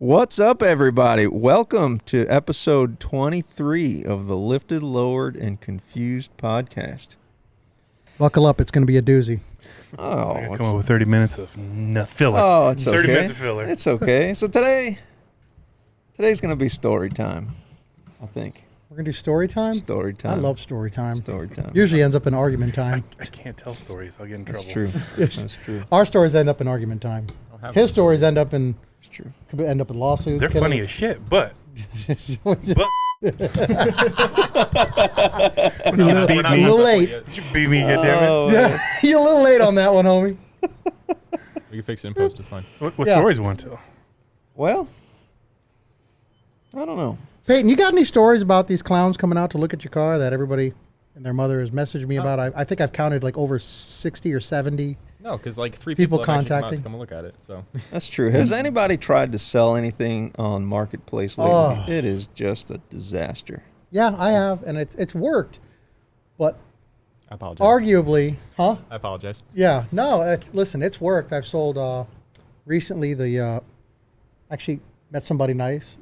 What's up, everybody? Welcome to episode 23 of the Lifted, Lowered, and Confused podcast. Buckle up, it's going to be a doozy. Oh, We're gonna come up with 30 minutes of filler. Oh, it's 30 okay. minutes of filler. It's okay. So today's going to be story time, I think. We're going to do story time? Story time. I love story time. Story time. Usually ends up in argument time. I can't tell stories. I'll get in That's trouble. true. That's true. Our stories end up in argument time. His stories end up in It's true. lawsuits. They're funny as shit, but you You're beat a me. little late. You beat me, goddammit. Oh, Yeah, you're a little late on that one, homie. We can fix it in post. It's fine. What Yeah. stories you want to tell? well, I don't know. Peyton, you got any stories about these clowns coming out to look at your car that everybody and their mother has messaged me about? I think I've counted like over 60 or 70. No, because like three People people have actually come out contacting. to come and look at it. So That's true. Has anybody tried to sell anything on Marketplace lately? Oh. It is just a disaster. Yeah, I have, and it's worked. But I apologize. arguably, huh? I apologize. Yeah, no, listen, it's worked. I've sold recently actually met somebody nice,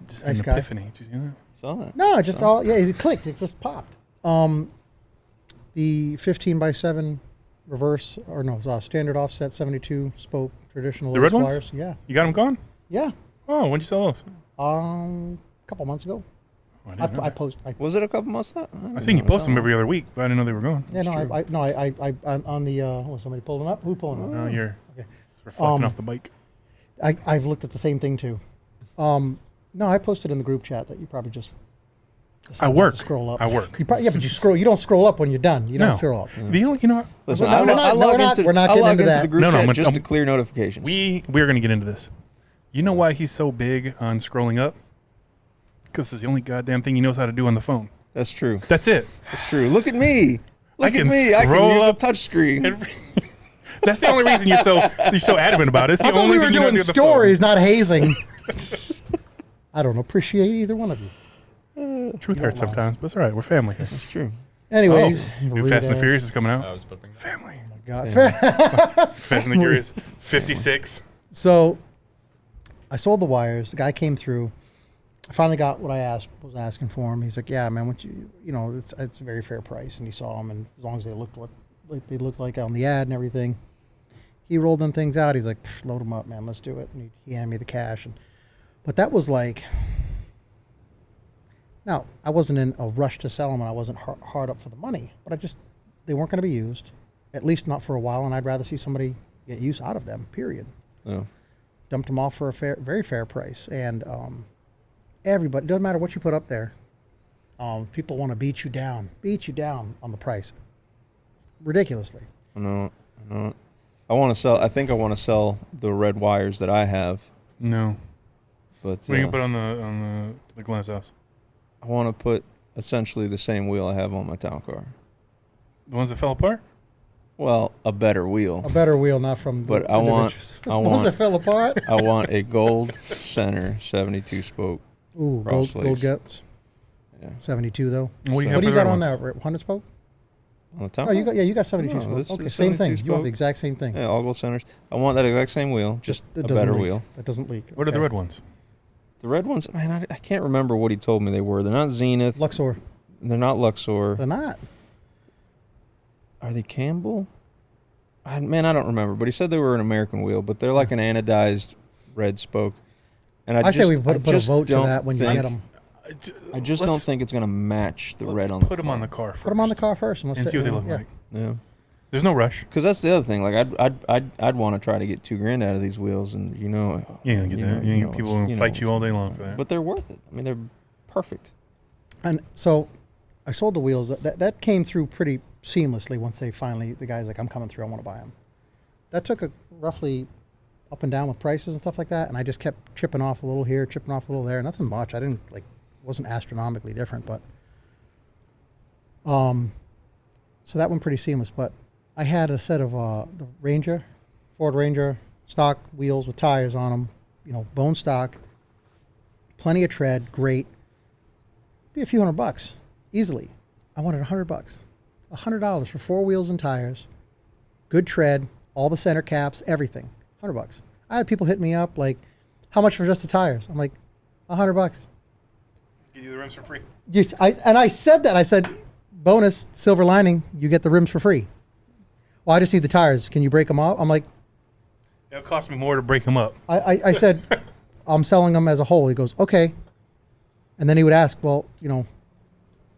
Just nice an guy. epiphany. Did you see that? Saw that. No, it just it clicked. It just popped. The 15x7 reverse, or no, it was standard offset 72 spoke traditional. The red ones? wires. Yeah, You got them gone? yeah. Oh, when'd you sell those? A couple months ago. Oh, I didn't know I that. Was it a couple months ago? I seen you post them every other week, but I didn't know they were gone. Yeah, no, true. I'm on the. Was somebody pulling up? Who pulling up? Now you're Okay. it's reflecting off the bike. I've looked at the same thing too. No, I posted in the group chat that you probably just. I decided not to work. Scroll up. I work. You probably, yeah, but you scroll. You don't scroll up when you're done. You don't No. scroll up. The only, you know what? Listen, No, we're not- we're not getting I log into that. the group No, chat I'm- just I'm- to clear notifications. We're going to get into this. You know why he's so big on scrolling up? Because it's the only goddamn thing he knows how to do on the phone. That's true. That's it. That's true. Look at me. Look at can me. I can scroll use a up touch screen. That's the only reason you're so adamant about it. It's the I thought only we were thing you know doing to do on the phone. stories, not hazing. I don't appreciate either one of you. Truth hurts sometimes, but it's all right. We're family here. That's true. Anyways, New Fast and the Furious is coming I out. was putting Family. God. Fast and the Furious 56. So I sold the wires. The guy came through. I finally got what I was asking for him. He's like, "Yeah, man, it's a very fair price." And he saw them, and as long as they looked like they looked like on the ad and everything, he rolled them things out. He's like, "Load them up, man. Let's do it." And he handed me the cash. But that was like, now I wasn't in a rush to sell them, and I wasn't hard up for the money. But they weren't going to be used, at least not for a while. And I'd rather see somebody get use out of them. Period. Oh. Dumped them off for a very fair price, and everybody, doesn't matter what you put up there, people want to beat you down on the price, ridiculously. I know. I want to sell. I think I want to sell the red wires that I have, No. but What are you going to put on the glass house? I want to put essentially the same wheel I have on my town car. The ones that fell apart? Well, a better wheel. A better wheel, not from. But the I want- individuals. I The ones want- that fell apart. I want a gold center 72 spoke. Ooh, Cross gold lace. guts. Yeah. 72 though. What do you So- have What do for you the got red on ones? that? 100 spoke? On the town Oh, car? you got 72 No, spoke. this Okay, is same thing. 72 You want spoke. the exact same thing. Yeah, all gold centers. I want that exact same wheel, just it a doesn't better leak. wheel. That doesn't leak. What are the Okay. red ones? The red ones, man, I can't remember what he told me they were. They're not Zenith. Luxor. They're not Luxor. They're not. Are they Campbell? I don't remember. But he said they were an American wheel, but they're like an anodized red spoke. And I say we I put a just vote to don't that when you think- get them. I just don't think it's going to match the red on the Put them on the car first. Put them on the car first and let's and see what they look yeah. like. Yeah. There's no rush. Because that's the other thing. Like, I'd want to try to get $2,000 out of these wheels, and You ain't gonna get that. People it's- will fight you all day long for that. But they're worth it. I mean, they're perfect. And so I sold the wheels. That came through pretty seamlessly once the guy's like, "I'm coming through. I want to buy them." That took a roughly up and down with prices and stuff like that. And I just kept chipping off a little here, chipping off a little there. Nothing much. I didn't wasn't astronomically different, but so that went pretty seamless. But I had a set of the Ford Ranger stock wheels with tires on them, bone stock, plenty of tread, great. Be a few $100 easily. I wanted $100, $100 for 4 wheels and tires, good tread, all the center caps, everything, $100. I had people hit me up like, How much for just the tires? I'm like, $100. Give you the rims for free. I said that. I said, bonus, silver lining, you get the rims for free. Well, I just need the tires. Can you break them off? I'm like, It'll cost me more to break them up. I said, I'm selling them as a whole. He goes, okay. And then he would ask, well, do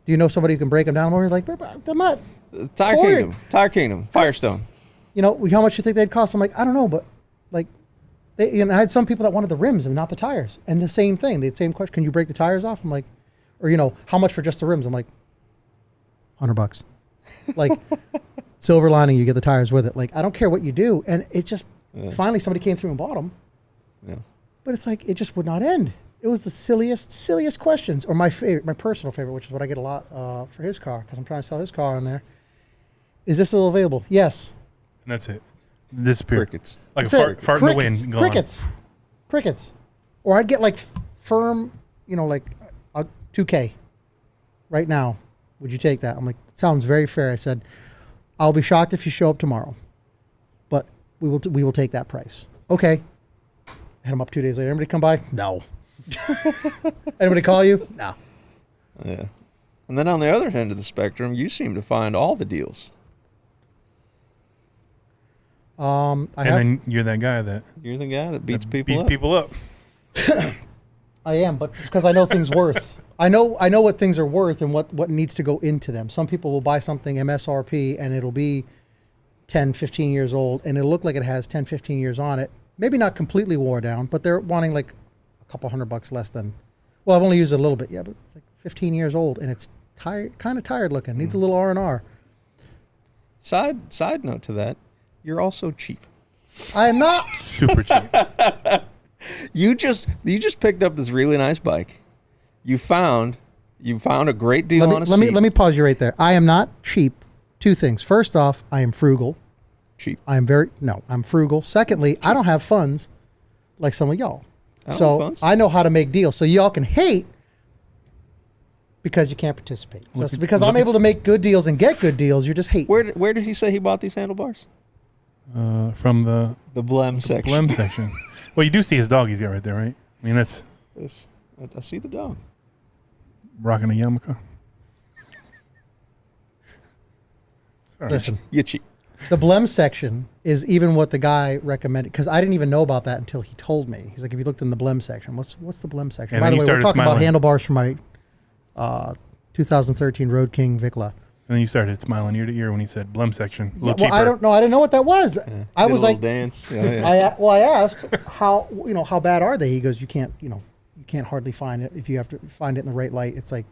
you know somebody who can break them down? I'm like, I'm not. Tire Kingdom, Firestone. How much you think they'd cost? I'm like, I don't know, but like, I had some people that wanted the rims and not the tires. And the same thing, the same question, can you break the tires off? I'm like, or how much for just the rims? I'm like, $100. Like, silver lining, you get the tires with it. Like, I don't care what you do. And it just, finally somebody came through and bought them. Yeah. But it's like, it just would not end. It was the silliest questions. Or my personal favorite, which is what I get a lot for his car, because I'm trying to sell his car on there. Is this still available? Yes. And that's it. Disappear. Crickets. Like That's a it. fart in the wind. Gone. Crickets. Or I'd get like firm, like a 2K right now. Would you take that? I'm like, sounds very fair. I said, I'll be shocked if you show up tomorrow, but we will take that price. Okay. I had him up 2 days later. Anybody come by? No. Anybody call you? No. Yeah. And then on the other end of the spectrum, you seem to find all the deals. Then you're that guy that You're the guy that beats beats up. people up. I am, but it's because I know things worth. I know what things are worth and what needs to go into them. Some people will buy something MSRP and it'll be 10, 15 years old and it'll look like it has 10, 15 years on it. Maybe not completely wore down, but they're wanting like a couple $100 less than. Well, I've only used it a little bit, yeah, but it's like 15 years old and it's kind of tired looking. Needs a little R&R. Side note to that, you're also cheap. I am not. Super cheap. You just picked up this really nice bike. You found a great deal on a seat. Let me pause you right there. I am not cheap. Two things. First off, I am frugal. Cheap. I'm frugal. Secondly, I don't have funds like some of y'all. So I know how to make deals. So y'all can hate because you can't participate. Just because I'm able to make good deals and get good deals, you just hate. Where did he say he bought these handlebars? From the Blem section. Blem section. Well, you do see his dog he's got right there, right? I mean, that's I see the dog. rocking a yarmulke. Listen, You cheap. the Blem section is even what the guy recommended, because I didn't even know about that until he told me. He's like, if you looked in the Blem section, what's the Blem section? And By then the you way, we're started talking about smiling. handlebars for my 2013 Road King Vicla. And then you started smiling ear to ear when he said Blem section. A Yeah, little cheaper. I don't know. I didn't know what that was. I Did was a little like, dance. Yeah. I asked how bad are they? He goes, you can't hardly find it. If you have to find it in the right light, it's like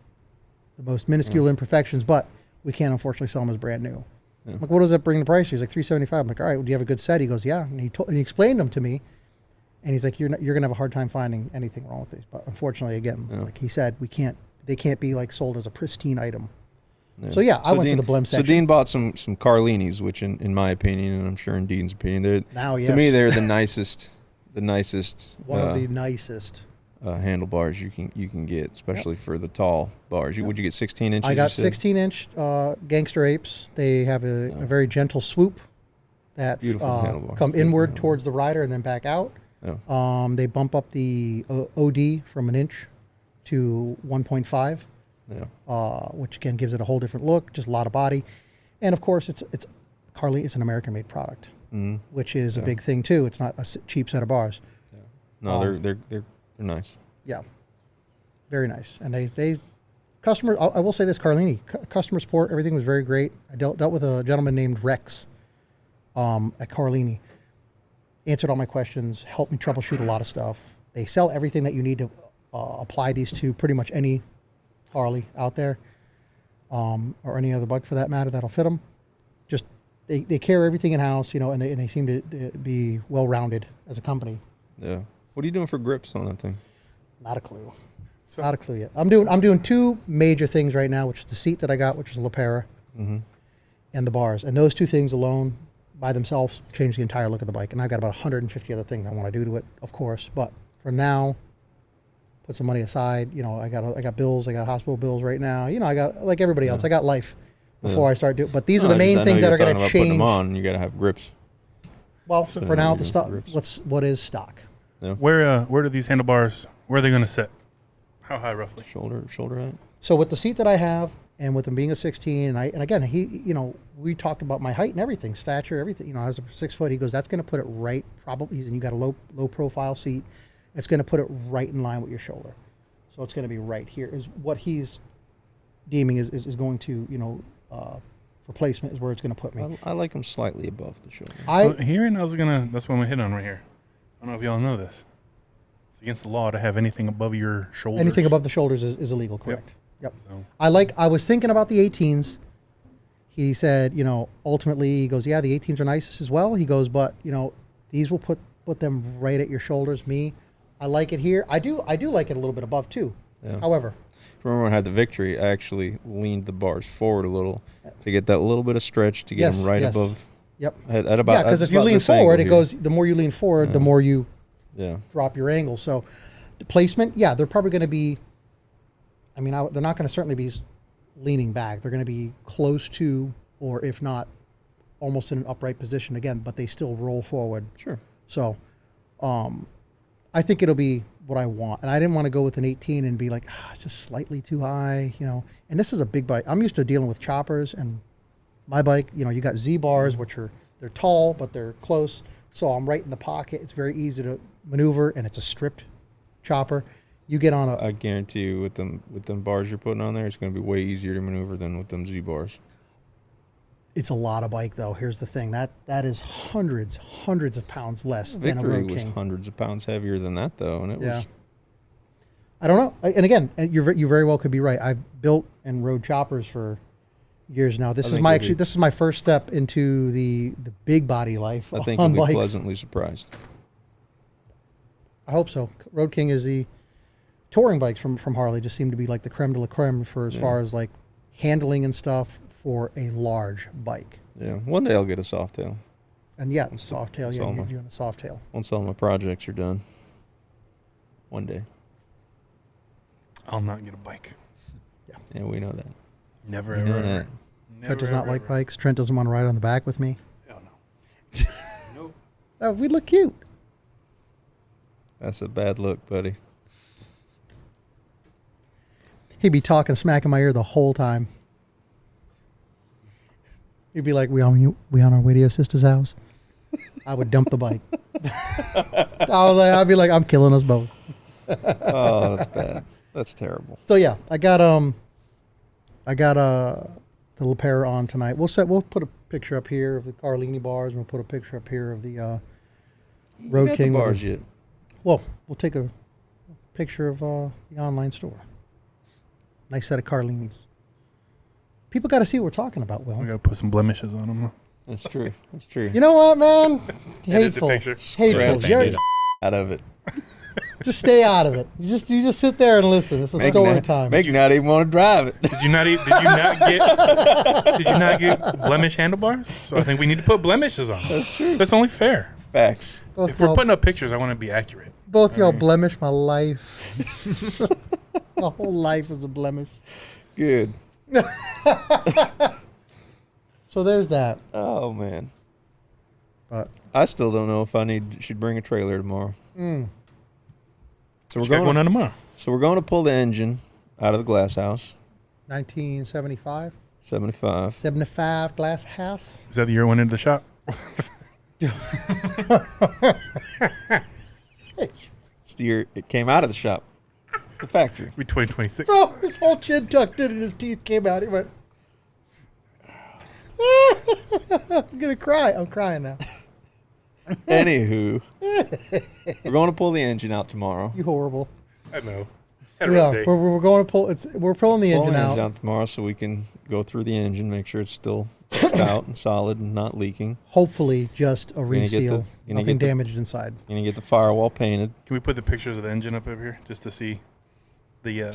the most minuscule imperfections, but we can't unfortunately sell them as brand new. Yeah. I'm like, what does that bring the price? He's like $375. I'm like, all right, well, do you have a good set? He goes, yeah. And he explained them to me, and he's like, you're gonna have a hard time finding anything wrong with these. But unfortunately, again, like he said, they can't be like sold as a pristine item. Yeah. So yeah, I went Dean, to the Blem section. So Dean bought some Carlinis, which in my opinion, and I'm sure in Dean's opinion, to me they're the nicest one of the nicest handlebars you can get, especially for the tall bars. Would you get 16 inches? I got 16-inch Gangster Apes. They have a very gentle swoop that come inward towards the rider and then back out. Yeah. They bump up the OD from an inch to 1.5. Yeah. Which again gives it a whole different look, just a lot of body, and of course it's an American-made product, which is a big thing too. It's not a cheap set of bars. Yeah. No, they're nice. Yeah, very nice. And they customer. I will say this, Carlini customer support, everything was very great. I dealt with a gentleman named Rex at Carlini. Answered all my questions, helped me troubleshoot a lot of stuff. They sell everything that you need to apply these to pretty much any Harley out there, or any other bug for that matter that'll fit them. Just they carry everything in house, and they seem to be well rounded as a company. Yeah. What are you doing for grips on that thing? Not a clue. Not a clue yet. I'm doing two major things right now, which is the seat that I got, which is LaPera, and the bars, and those two things alone by themselves change the entire look of the bike. And I've got about 150 other things I want to do to it, of course. But for now, put some money aside. I got bills. I got hospital bills right now. I got, like everybody else, I got life before I start doing. But these are the main things that are going to change. Putting them on, you got to have grips. Well, for now, the stock. grips. What is stock? Yeah. Where do these handlebars? Where are they going to sit? How high roughly? Shoulder height. So with the seat that I have, and with him being a 16, and again, we talked about my height and everything, stature, everything. I was a 6 foot. He goes, that's going to put it right. Probably, and you got a low profile seat. It's going to put it right in line with your shoulder. So it's going to be right here. Is what he's deeming is going to for placement is where it's going to put me. I like them slightly above the shoulder. That's what I'm gonna hit on right here. I don't know if y'all know this. It's against the law to have anything above your shoulders. Anything above the shoulders is illegal, correct? Yep. So, I was thinking about the 18s. He said, ultimately, he goes, yeah, the 18s are nice as well. He goes, but, these will put them right at your shoulders. Me, I like it here. I do like it a little bit above, too. Yeah. However. Remember when I had the Victory, I actually leaned the bars forward a little to get that little bit of stretch to get them right above. Yep. At about, because if you lean forward, it goes, the more you lean forward, the more you drop your angle. So the placement, they're probably going to be, they're not going to certainly be leaning back. They're going to be close to, or if not, almost in an upright position again, but they still roll forward. Sure. So I think it'll be what I want. And I didn't want to go with an 18 and be like, it's just slightly too high, And this is a big bike. I'm used to dealing with choppers, and my bike, you got Z bars, which they're tall, but they're close. So I'm right in the pocket. It's very easy to maneuver, and it's a stripped chopper. You get on I guarantee you with them bars you're putting on there, it's going to be way easier to maneuver than with them Z bars. It's a lot of bike, though. Here's the thing. That is hundreds of pounds less than a Road King. Victory was hundreds of pounds heavier than that, though, and it was... I don't know. And again, you very well could be right. I've built and rode choppers for years now. This is my first step into the big body life I think on you'll be bikes. pleasantly surprised. I hope so. Road King is the touring bikes from Harley. Just seem to be like the creme de la creme for as far as like handling and stuff for a large bike. Yeah, one day I'll get a soft tail. And soft tail. Yeah, you're doing a soft tail. Once all my projects are done. One day. I'll not get a bike. Yeah, we know that. Never, We ever, know ever. that. Trent does not like bikes. Trent doesn't want to ride on the back with me. Hell no. Nope. Oh, we look cute. That's a bad look, buddy. He'd be talking smack in my ear the whole time. He'd be like, we on our way to your sister's house? I would dump the bike. I'd be like, I'm killing us both. Oh, that's bad. That's terrible. So yeah, I got the LePair on tonight. We'll put a picture up here of the Carlini bars, and we'll put a picture up here of the Road You got King the bars yet? Well, we'll take a picture of the online store. Nice set of Carlinis. People got to see what we're talking about, Will. We got to put some blemishes on them. That's true. That's true. You know what, man? Edit the Hateful. picture. Hateful. Grab out of it. Just stay out of it. You just sit there and listen. It's a story time. Make you not even want to drive it. Did you not get blemish handlebars? So I think we need to put blemishes on. That's true. That's only fair. Facts. Both If we're y'all- putting up pictures, I want to be accurate. Both y'all blemish my life. My whole life is a blemish. Good. So there's that. Oh man. But I still don't know if should bring a trailer tomorrow. So Check one on tomorrow. So we're going to pull the engine out of the glass house. 1975, 75. 75 glass house. Is that the year it went into the shop? It's the year it came out of the shop, the factory. Be 2026. Bro, his whole chin tucked in and his teeth came out. He went, I'm going to cry. I'm crying now. Anywho, we're going to pull the engine out tomorrow. You horrible. I know. Had a rough day. We're going to pull. We're pulling the engine Pulling out. tomorrow so we can go through the engine, make sure it's still stout and solid and not leaking. Hopefully, just a gonna get reseal. the- gonna Nothing get the- damaged inside. You're gonna get the firewall painted. Can we put the pictures of the engine up here just to see the? Yeah.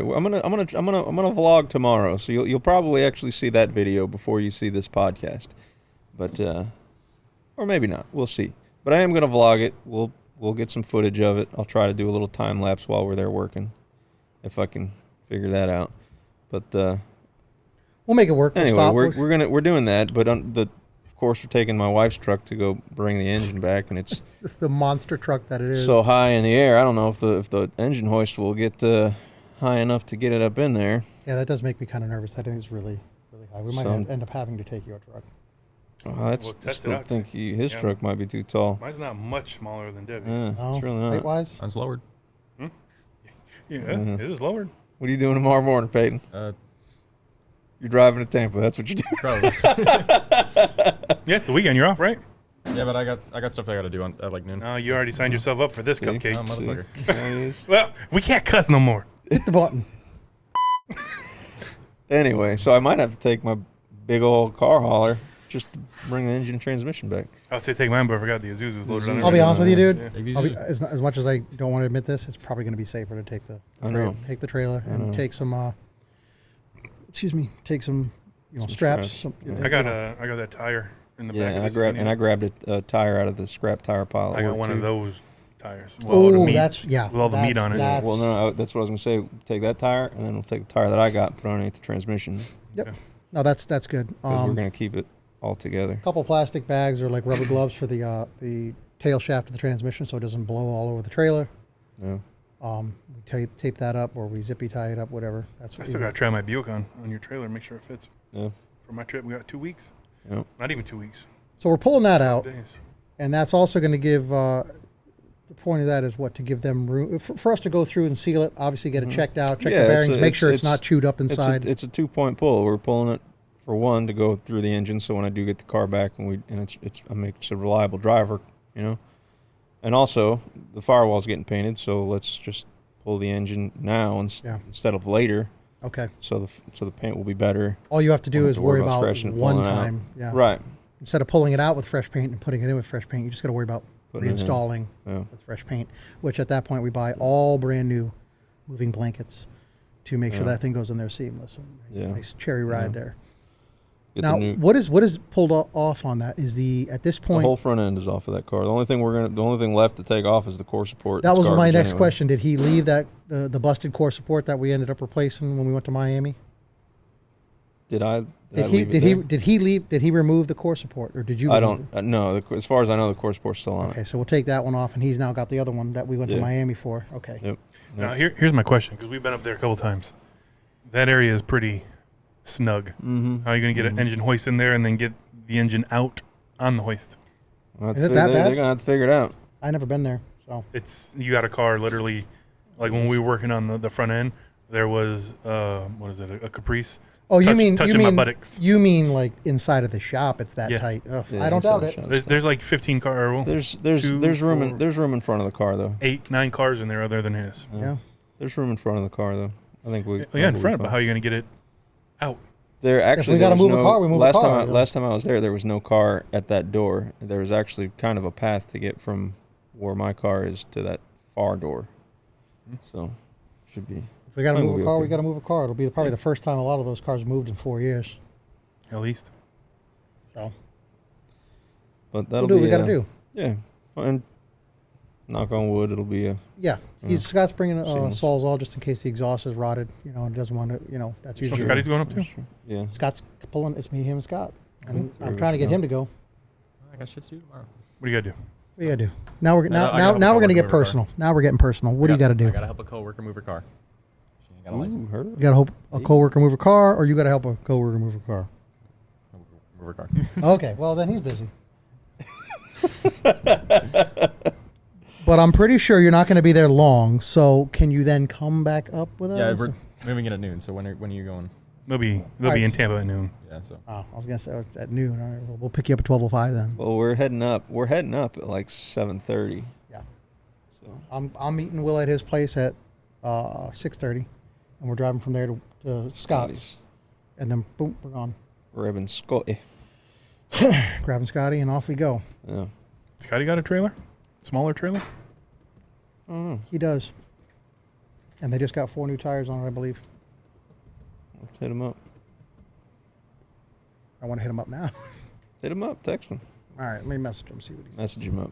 Well, I'm gonna vlog tomorrow, so you'll probably actually see that video before you see this podcast, but or maybe not. We'll see. But I am gonna vlog it. We'll get some footage of it. I'll try to do a little time lapse while we're there working, if I can figure that out. But We'll make it work. We'll anyway, stop. we're doing that. But of course, we're taking my wife's truck to go bring the engine back, and it's The monster truck that it is. so high in the air. I don't know if the engine hoist will get high enough to get it up in there. Yeah, that does make me kind of nervous. I think it's really, really high. We might end up having to take your truck. I still think his truck might be too tall. Mine's not much smaller than Debbie's. No, It's really not. Weight-wise? Mine's lowered. Yeah, it is lowered. What are you doing tomorrow morning, Peyton? You're driving to Tampa. That's what you do. Probably. Yeah, it's the weekend. You're off, right? Yeah, but I got stuff I got to do at like noon. No, you already signed yourself up for this cupcake. Oh, motherfucker. Well, we can't cuss no more. Hit the button. Anyway, so I might have to take my big old car hauler just to bring the engine and transmission back. I would say take mine, but I forgot the Isuzu's loaded on it. I'll be honest with you, dude. Yeah. As much as I don't want to admit this, it's probably going to be safer to take the trailer and take some. Take some straps. I got that tire in the back. Yeah, of I grabbed a tire out of the scrap tire pile. I got one of those tires. Oh, with all the meat on it. Well, no, that's what I was gonna say. Take that tire, and then we'll take the tire that I got, put underneath the transmission. Yep. Yeah. No, that's good. Because we're gonna keep it all together. A couple plastic bags or like rubber gloves for the tail shaft of the transmission, so it doesn't blow all over the trailer. Yeah. We tape that up, or we zippy tie it up, whatever. That's what I still got to try my Buick on your trailer, make sure it fits. Yeah. For my trip, we got 2 weeks. Yep. Not even 2 weeks. So we're pulling that out, Days. and that's also going to give. The point of that is what, to give them room for us to go through and seal it. Obviously, get it checked out, check the bearings, make sure it's not chewed up inside. It's a 2-point pull. We're pulling it for one to go through the engine, so when I do get the car back, and I make it a reliable driver, and also the firewall's getting painted, so let's just pull the engine now instead of later. Okay. So the paint will be better. All you have to do is worry about scratching and one pulling it out. time. Yeah. Right. Instead of pulling it out with fresh paint and putting it in with fresh paint, you just got to worry about reinstalling with fresh paint, which at that point we buy all brand new moving blankets to make sure that thing goes in there seamless. Nice cherry ride there. Get Now, what is pulled off on that is at this point the whole front end is off of that car. The only thing left to take off is the core support. That was my next question. Did he leave the busted core support that we ended up replacing when we went to Miami? Did he remove the core support, or did you? I don't no. As far as I know, the core support's still on it. Okay, so we'll take that one off, and he's now got the other one that we went to Miami for. Okay. Yep. Now here's my question, because we've been up there a couple times. That area is pretty snug. Mm-hmm. How are you going to get an engine hoist in there and then get the engine out on the hoist? Is it that bad? They're going to have to figure it out. I never been there, so. You got a car literally, like when we were working on the front end, there was, a Caprice. Oh, touching my buttocks. You mean like inside of the shop? It's that tight. Ugh, I don't doubt it. There's like 15 cars. There's room in front of the car though. 8-9 cars in there other than his. Yeah. There's room in front of the car though. I think in front. But how are you going to get it out? There actually, if we got to move a car, we move a car. Last time I was there was no car at that door. There was actually kind of a path to get from where my car is to that far door. So, should be. If we got to move a car, we got to move a car. It'll be probably the first time a lot of those cars moved in 4 years. At least. So. But that'll do what we got to do. Yeah, and knock on wood, it'll be a. Yeah, Scott's bringing Sawzall just in case the exhaust is rotted. And doesn't want to. That's usually. So Scotty's going up too. Yeah. Scott's pulling. It's me, him, and Scott. And I'm trying to get him to go. I got shit to do tomorrow. What do you got to do? What do you got to do? Now we're going to get personal. Now we're getting personal. What do you got to do? I got to help a coworker move her car. She ain't got a license. You got to help a coworker move a car, or you got to help a coworker move a car. Move her car. Okay, well then he's busy. But I'm pretty sure you're not going to be there long. So can you then come back up with us? Yeah, we're moving in at noon. So when are you going? They'll be in Tampa at noon. Yeah. So. Oh, I was going to say it's at noon. All right, we'll pick you up at 12:05 then. Well, we're heading up. We're heading up at like 7:30. Yeah. So I'm meeting Will at his place at 6:30, and we're driving from there to Scott's, and then boom, we're gone. Grabbing Scotty. Grabbing Scotty, and off we go. Yeah. Scotty got a trailer? Smaller trailer? I don't know. He does. And they just got 4 new tires on it, I believe. Let's hit him up. I want to hit him up now. Hit him up. Text him. All right, let me message him, see what he says. Message him up.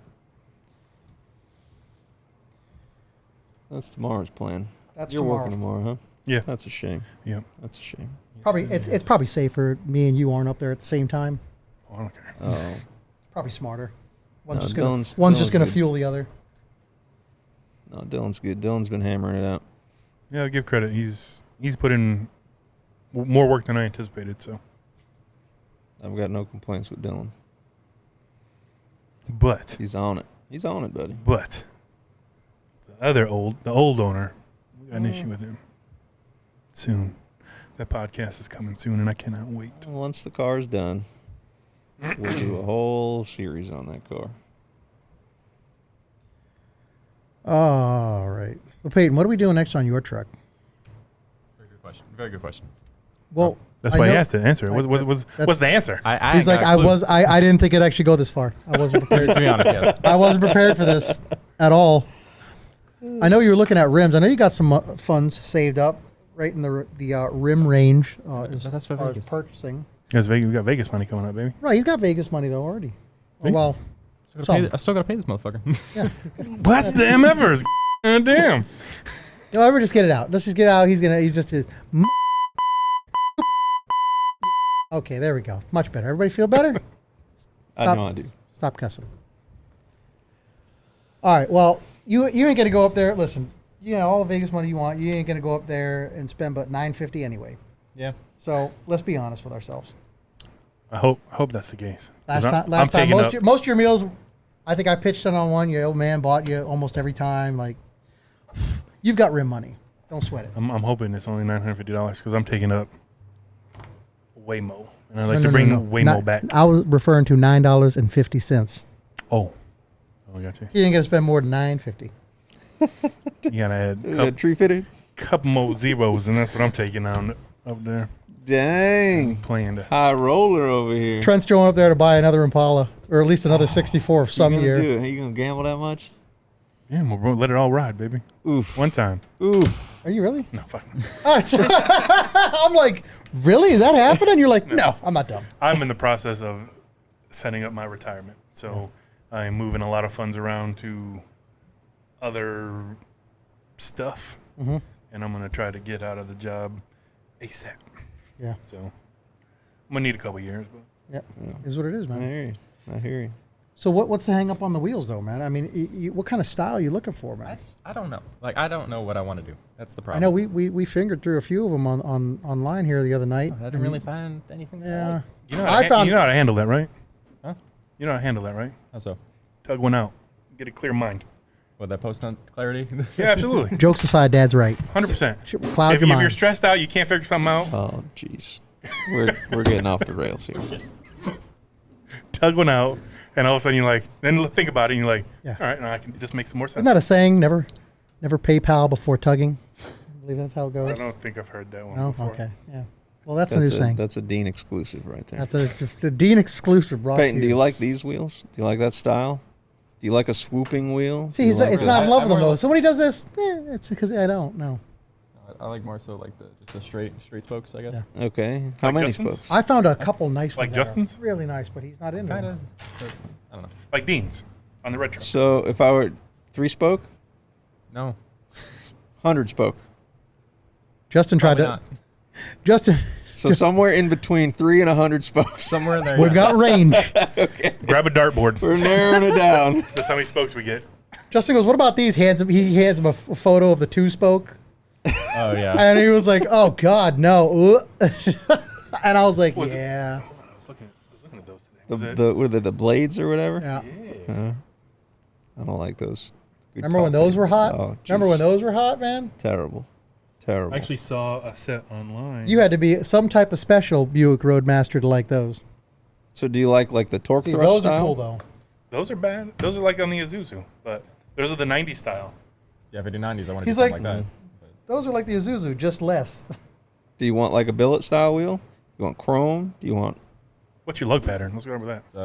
That's tomorrow's plan. You're working tomorrow, huh? Yeah. That's a shame. Yeah. That's a shame. Probably it's probably safer me and you aren't up there at the same time. I don't care. Oh, Probably smarter. One's No, just gonna Dylan's- one's just Dylan's gonna good. fuel the other. no, Dylan's good. Dylan's been hammering it out. Yeah, I'll give credit. He's put in more work than I anticipated. So, I've got no complaints with Dylan. but He's on it. He's on it, buddy. the old owner, we got an issue with him. Soon, that podcast is coming soon, and I cannot wait. Once the car's done, we'll do a whole series on that car. All right. Well, Peyton, what are we doing next on your truck? Very good question. Very good question. Well, That's I why I know- asked to answer. What's the answer? I He's like, I didn't think it'd actually go this far. I wasn't prepared. to be honest, yes. I wasn't prepared for this at all. I know you were looking at rims. I know you got some funds saved up right in the rim range That's for far as Vegas. purchasing. Yes, Vegas. We got Vegas money coming up, baby. Right, he's got Vegas money though already. Oh, Me? well, I still gotta pay this motherfucker. That's the MFers. God damn. no, ever just get it out. Let's just get it out. He's just. Okay, there we go. Much better. Everybody feel better? I Stop. know I do. Stop cussing. All right. Well, you ain't gonna go up there. Listen, you know all the Vegas money you want. You ain't gonna go up there and spend but $950 anyway. Yeah. So let's be honest with ourselves. I hope that's the case. 'Cause Last time, taking most of your meals, I think I pitched it on one. Your old man bought you almost every time. Like, you've got rim money. Don't sweat it. I'm hoping it's only $950 because I'm taking up Waymo, and I like No, to no, bring no, no. Waymo back. I was referring to $9.50. Oh, I got you. You ain't gonna spend more than $9.50. You gotta add Is that tree fitted? couple more zeros, and that's what I'm taking on up there. Dang. Playing to. High roller over here. Trent's going up there to buy another Impala, or at least another 64 of some you gonna year. do it? Are you gonna gamble that much? Yeah, we'll let it all ride, baby. Oof. One time. Oof. Are you really? No, fuck. I'm like, really? Is that happening? You're like, no, I'm not dumb. I'm in the process of setting up my retirement, so I'm moving a lot of funds around to other stuff, and I'm gonna try to get out of the job ASAP. Yeah. So I'm gonna need a couple years, but Yeah. Is what it is, I man. hear you. I hear you. So what's the hang up on the wheels, though, man? I mean, what kind of style are you looking for, man? I don't know. Like, I don't know what I want to do. That's the I problem. know we fingered through a few of them on online here the other night. I didn't really find anything. that I Yeah. liked. you know how to handle that, right? Huh? You know how to handle that, right? How so? Tug one out, get a clear mind. What, that post on clarity? Yeah, absolutely, Jokes aside, Dad's right. 100%. Cloud If your you're mind. stressed out, you can't figure something out. Oh, jeez. We're getting off the rails here. Tug one out, and all of a sudden you're like, then think about it, and you're like, Yeah. all right, now I can. This makes more sense. Isn't that a saying? Never PayPal before tugging. I believe that's how it I goes. don't think I've heard that one Oh, before. okay, yeah. Well, that's a new saying. That's a Dean exclusive right there. That's a Dean exclusive. Brought Peyton, to do you like these wheels? Do you like that style? Do you like a swooping wheel? See, Do you like it's the- not in love I with them more though. like- So when he does this, it's because I don't know. I like more so like just the straight spokes, I guess. Yeah. Okay. How Like many Justin's? spokes? I found a couple nice Like ones. that are Justin's? really nice, but he's not into Kind them. of. I don't know. Like Dean's on the retro. So if I were 3-spoke, No. 100-spoke. Justin tried Probably to. not. Justin, So somewhere in between 3 and 100 spokes. Somewhere in there. we've got range. Grab a dartboard. We're narrowing it down. That's how many spokes we get. Justin goes, "What about these?" He hands him a photo of the 2-spoke, Oh yeah. and he was like, "Oh God, no!" And I was like, Was it- "Yeah, I was looking at those today. Was it- The what are the blades or whatever? yeah." I don't like those. Good Remember when coffee. those were hot? Oh, Remember when jeez. those were hot, man? Terrible. Terrible. I actually saw a set online. You had to be some type of special Buick Roadmaster to like those. So do you like the torque See, thrust those style? are cool though. Those are bad. Those are like on the Isuzu, but those are the 90s style. Yeah, if I do 90s, I want to do He's something like- like that. Those are like the Isuzu, just less. Do you want like a billet style wheel? You want chrome? Do you want? What's your lug pattern? Let's go over that. It's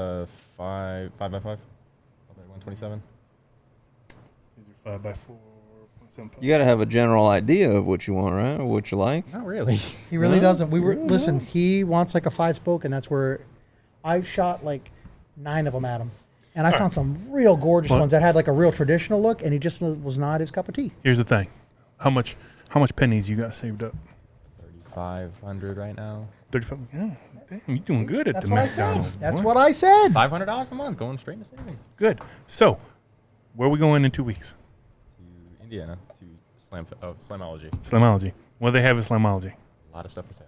5x5. 127. These are 5x4. You got to have a general idea of what you want, right? Or what you like. Not really. He really No? doesn't. We were Yeah. listen. He wants like a 5-spoke, and that's where I shot like 9 of them at him, and I found some real gorgeous What? ones that had like a real traditional look, and he just was not his cup of tea. Here's the thing. How much pennies you got saved up? $3,500 right now. 35. Yeah, damn, you're doing good at That's the what I said. McDonald's. That's boy. what I said. $500 a month going straight into savings. Good. So, where are we going in 2 weeks? To Indiana, to Slamology. Slamology. What do they have at Slamology? A lot of stuff for sale.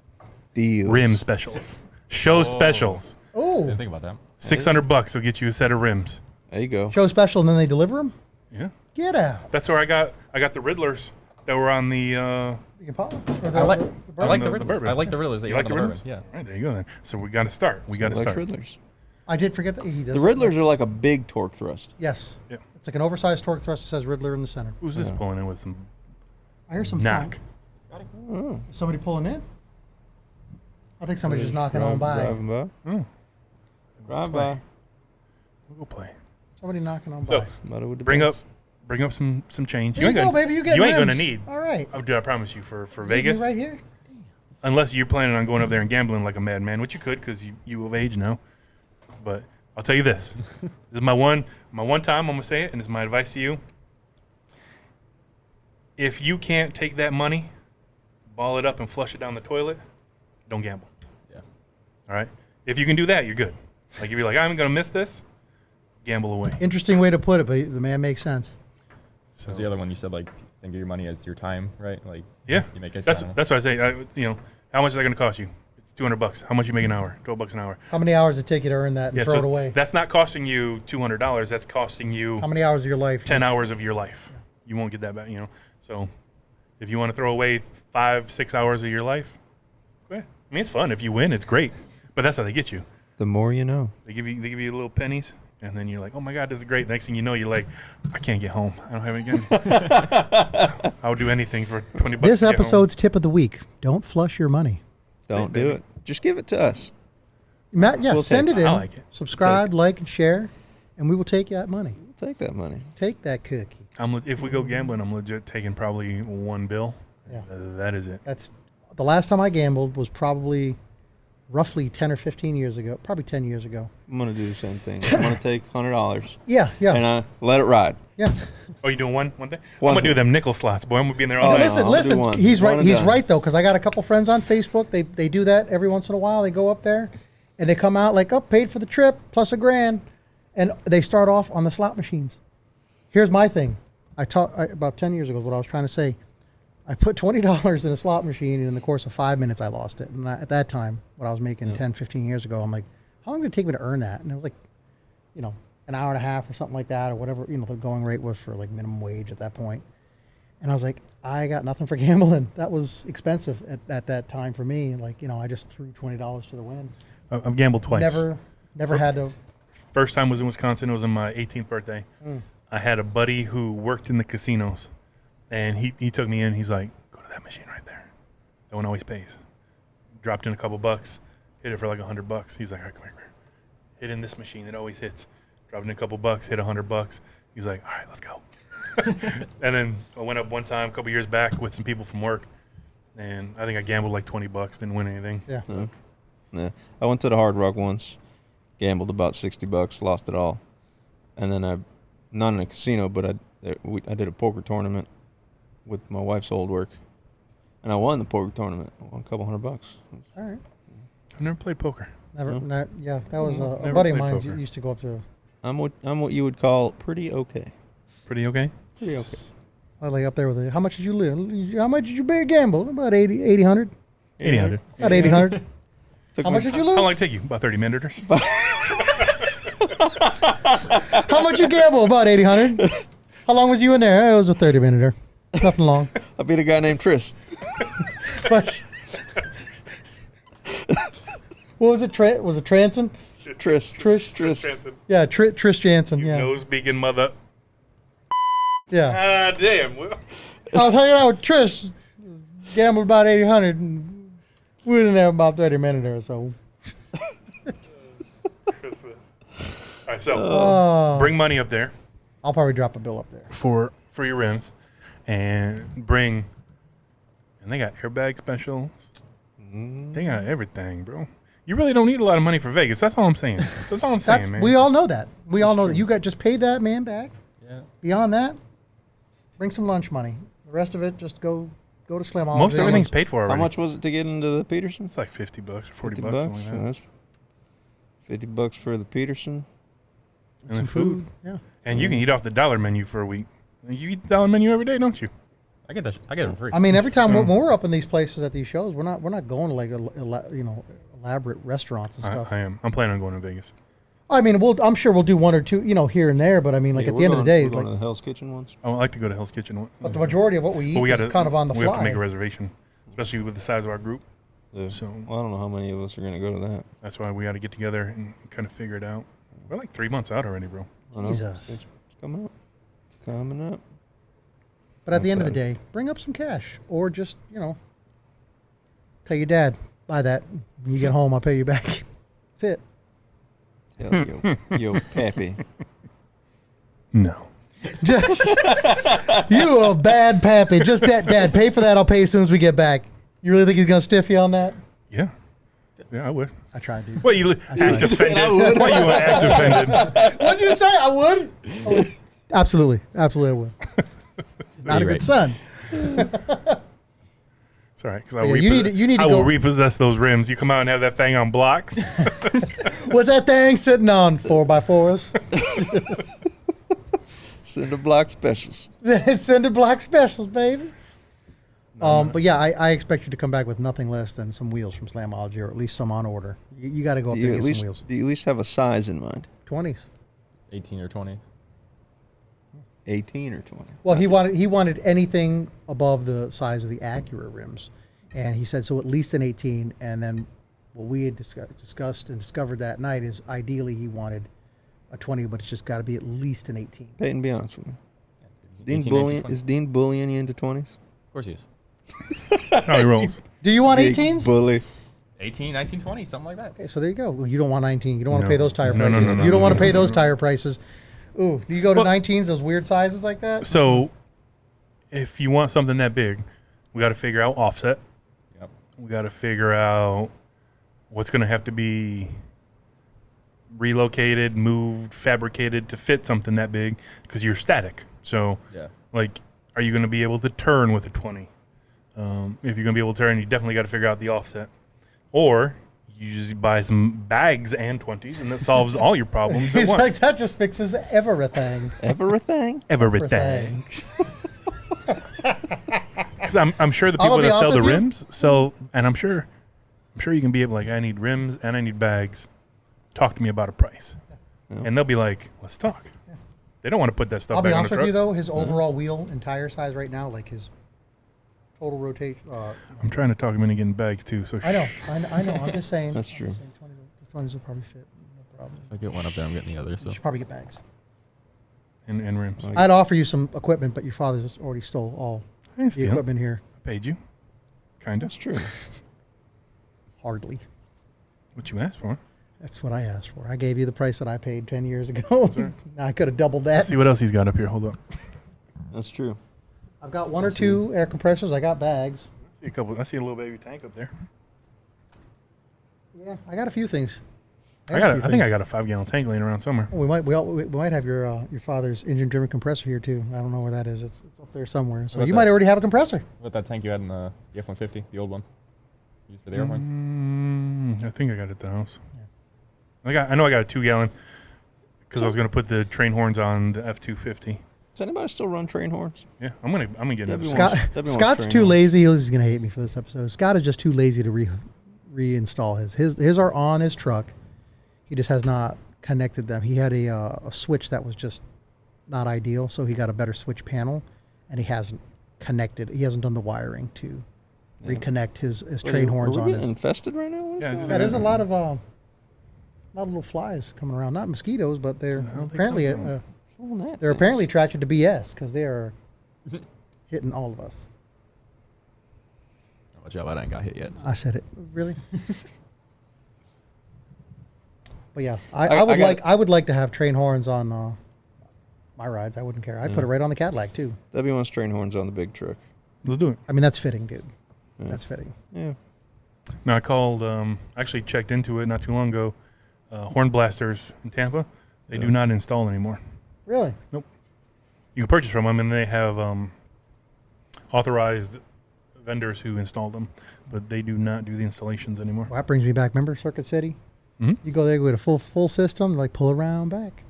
Deals. Rim specials. Show specials. Oh, Didn't think about that. $600 will get you a set of rims. There you go. show special, and then they deliver them. Yeah. Get out. That's where I got the Riddlers that were on the You can pop them. I like the the Riddlers. bourbon. I like the Riddlers. That You you like have the in Riddlers? bourbon. Yeah. Right, there you go then. So we got to start. We got to Like start. Riddlers. I did forget that he does. The Riddlers are like a big torque thrust. Yes. Yeah. It's like an oversized torque thrust that says Riddler in the center. Who's this pulling in with some I hear some knock? funk. Is somebody pulling in? I think somebody's just knocking on by. Driving by. Oh, Drive play. by. We'll go play. Somebody knocking on So by. Somebody with the bring bass. up some change. Here you go, baby. You get ain't gonna rims. need. All right. Oh, dude, I promise you for Leave me Vegas. right here. Unless you're planning on going up there and gambling like a madman, which you could because you of age now. But I'll tell you this: this is my one time. I'm gonna say it, and it's my advice to you. If you can't take that money, ball it up and flush it down the toilet, don't gamble. Yeah. All right. If you can do that, you're good. Like if you're like, I'm gonna miss this, gamble away. Interesting way to put it, but the man makes sense. So That's the other one you said, like, think of your money as your time, right? Like, yeah, you make it that's sound- what I say. How much is that gonna cost you? It's $200. How much you make an hour? $12 an hour. How many hours did it take you to earn that and throw so it away? that's not costing you $200. That's costing you How many hours of your life? 10 hours of your life. You won't get that back, So if you want to throw away 5-6 hours of your life, go ahead. I mean, it's fun. If you win, it's great. But that's how they get you. The more you know. They give you little pennies, and then you're like, oh my God, this is great. Next thing you know, you're like, I can't get home. I don't have any money. I would do anything for $20. This to get episode's tip of the week: don't flush your money. Don't do baby. it. Just give it to us. Matt, yeah, We'll send take it it. in. I like it. Subscribe, like, and share, and we will take that money. We'll take that money. Take that cookie. If we go gambling, I'm legit taking probably one bill. Yeah. That is it. That's the last time I gambled was probably roughly 10 or 15 years ago. Probably 10 years ago. I'm gonna do the same thing. I'm gonna take $100 Yeah, yeah, and let it ride. yeah. Oh, you doing one thing? One I'm gonna thing. do them nickel slots, boy. I'm gonna be in there all Oh, night. no. I'll Listen. do one. He's One right. and He's done. right though, because I got a couple friends on Facebook. They do that every once in a while. They go up there, and they come out like, "Oh, paid for the trip plus $1,000,000," and they start off on the slot machines. Here's my thing. About 10 years ago. What I was trying to say. I put $20 in a slot machine, and in the course of 5 minutes, I lost it. And at that time, what I was making 10, 15 years ago, I'm like, how long did it take me to earn that? And it was like, an hour and a half or something like that, or whatever, the going rate was for like minimum wage at that point. And I was like, I got nothing for gambling. That was expensive at that time for me. Like, I just threw $20 to the wind. I've gambled twice. Never had to. First time was in Wisconsin. It was on my 18th birthday. I had a buddy who worked in the casinos, and he took me in. He's like, go to that machine right there. That one always pays. Dropped in a couple bucks, hit it for like $100. He's like, all right, come here. Hit in this machine. It always hits. Dropped in a couple bucks, hit $100. He's like, all right, let's go. And then I went up one time a couple years back with some people from work, and I think I gambled like $20. Didn't win anything. Yeah. Yeah. I went to the Hard Rock once, gambled about $60, lost it all, and then not in a casino, but I did a poker tournament with my wife's old work, and I won the poker tournament. I won a couple $100. All right. I've never played poker. Yeah, that was a Never buddy of played mine poker. used to go up to. I'm what you would call pretty okay. Pretty okay? Pretty okay. I like up there with it. How much did you live? How much did you gamble? About 800. 800. About 800. How much did you lose? How long did it take you? About 30 minutes. How much you gamble? About 800. How long was you in there? It was a 30-minute. Nothing long. I beat a guy named Tris. But what was it? Was it Transon? Tris. Trish? Jansen. Yeah, Trish Jansen. Yeah. Nose speaking mother. Yeah. Ah, damn. I was hanging out with Trish. Gambled about 800. And we didn't have about 30 minutes or so. Christmas. All right, so bring money up there I'll probably drop a bill up there. for your rims, and they got airbag specials. They got everything, bro. You really don't need a lot of money for Vegas. That's all I'm saying. That's all I'm saying, man. We all know that. We all know that. You got just pay that man back. Yeah. Beyond that, bring some lunch money. The rest of it, just go Go to Slam All. Most everything's paid for How already. much was it to get into the Peterson? It's like $50 or 40 50 bucks, something like that. That's $50 for the Peterson. And some then food. Yeah. And you can eat off the dollar menu for a week. You eat the dollar menu every day, don't you? I get that. I get it for free. I mean, every time when we're up in these places at these shows, we're not going to like elaborate restaurants and stuff. I am. I'm planning on going to Vegas. I mean, I'm sure we'll do one or two, here and there, but I mean, like Yeah, at we're the end of the going- day, we're going like, to the Hell's Kitchen ones. I would like to go to Hell's Kitchen. but the majority of what we eat But we is gotta, kind of on the we fly. have to make a reservation, especially with the size of our group. Yeah. So Well, I don't know how many of us are going to go to that. that's why we got to get together and kind of figure it out. We're like 3 months out already, bro. I know. Jesus. It's coming up. It's coming up. But at the end of the day, bring up some cash, or just tell your dad, buy that. When you get home, I'll pay you back. That's it. Hell, yo, Pappy. No. You a bad pappy. Just dad, pay for that. I'll pay as soon as we get back. You really think he's gonna stiff you on that? Yeah. Yeah, I would. I tried, dude. What, you act offended? What, you act offended? What'd you say? I would. Absolutely, I would. Not a You're good right. son. It's all right, because Yeah, you need to I will go- repossess those rims. You come out and have that thing on blocks. Was that thing sitting on 4x4s? Cinder block specials. Cinder block specials, baby. But yeah, I expect you to come back with nothing less than some wheels from Slamology, or at least some on order. You got to go up Do there you, and at get some least, wheels. do you at least have a size in mind? 20s. 18 or 20. 18 or 20? Well, he wanted anything above the size of the Acura rims, and he said so at least an 18. And then what we had discussed and discovered that night is ideally he wanted a 20, but it's just got to be at least an 18. Peyton, be honest with me. 18, 19, 20. Is Dean bullying you into 20s? Of course he is. How he rolls. Do you want Big 18s? bully. 18, 19, 20, something like that. Okay, so there you go. Well, you don't want 19. You don't want to No. pay those tire No, no, prices. no, You don't no, want to no, pay no, those no. tire prices. Ooh, do you go to Well- 19s, those weird sizes like that? So, if you want something that big, we got to figure out offset. Yep. We got to figure out what's going to have to be relocated, moved, fabricated to fit something that big because you're static. So, Yeah. like, are you going to be able to turn with a 20? If you're going to be able to turn, you definitely got to figure out the offset. Or you just buy some bags and 20s, and that solves all your problems at He's once. like, that just fixes everything. Everything? Everything. Because I'm sure the I'm people gonna be that sell honest the with you. rims sell, and I'm sure you can be able, like, I need rims and I need bags. Talk to me about a price, Yeah. and they'll be like, let's talk. They don't want to put that stuff I'll be back on honest the with truck. you, though, his overall wheel and tire size right now, like his total rotation. I'm trying to talk him into getting bags too. So I know. shh. I know. I'm just saying. That's true. 20s will probably fit. No problem. If I get one up there, I'm getting the other. So You should probably get bags. And rims. Like- I'd offer you some equipment, but your father's already stole all I didn't the steal. equipment here. I paid you. Kind of. That's true. Hardly. What you asked for. That's what I asked for. I gave you the price that I paid 10 years ago. right. Now I could have doubled Let's that. see what else he's got up here. Hold up. That's true. I've got one or two air compressors. I got bags. I see a little baby tank up there. Yeah, I got a few things. I think I got a 5-gallon tank laying around somewhere. We might have your father's engine-driven compressor here too. I don't know where that is. It's up there somewhere. So What you about might that? already have a compressor. what that tank you had in the F-150, the old one, used for the airplanes? I think I got it at the house. I know I got a 2-gallon because I was going to put the train horns on the F-250. Does anybody still run train horns? Yeah, I'm gonna get into Debbie this. wants- Scott, Debbie wants Scott's train too horns. lazy. He's going to hate me for this episode. Scott is just too lazy to reinstall his. His are on his truck. He just has not connected them. He had a switch that was just not ideal, so he got a better switch panel, and he hasn't connected. He hasn't done the wiring to Yeah. reconnect his train horns Are we on getting his. infested right now? What's Yeah, going it's- on? Yeah, there's a lot of little flies coming around. Not mosquitoes, but they're Where the hell they apparently come from? It's all gnat they're things. apparently attracted to BS because they are hitting all of us. Oh, job, I ain't got hit yet. I said it. Really? But yeah, I I would like to have train horns on my rides. I wouldn't care. I'd put it right on the Cadillac too. Debbie wants train horns on the big truck. Let's do it. I mean, that's fitting, dude. Yeah. That's fitting. Yeah. Now I called. Actually checked into it not too long ago. Horn blasters in Tampa. They do not install anymore. Really? You can purchase from them, and they have authorized vendors who installed them, but they do not do the installations anymore. Well, that brings me back. Remember Circuit City? Mhm. You go there with a full system, like pull around back.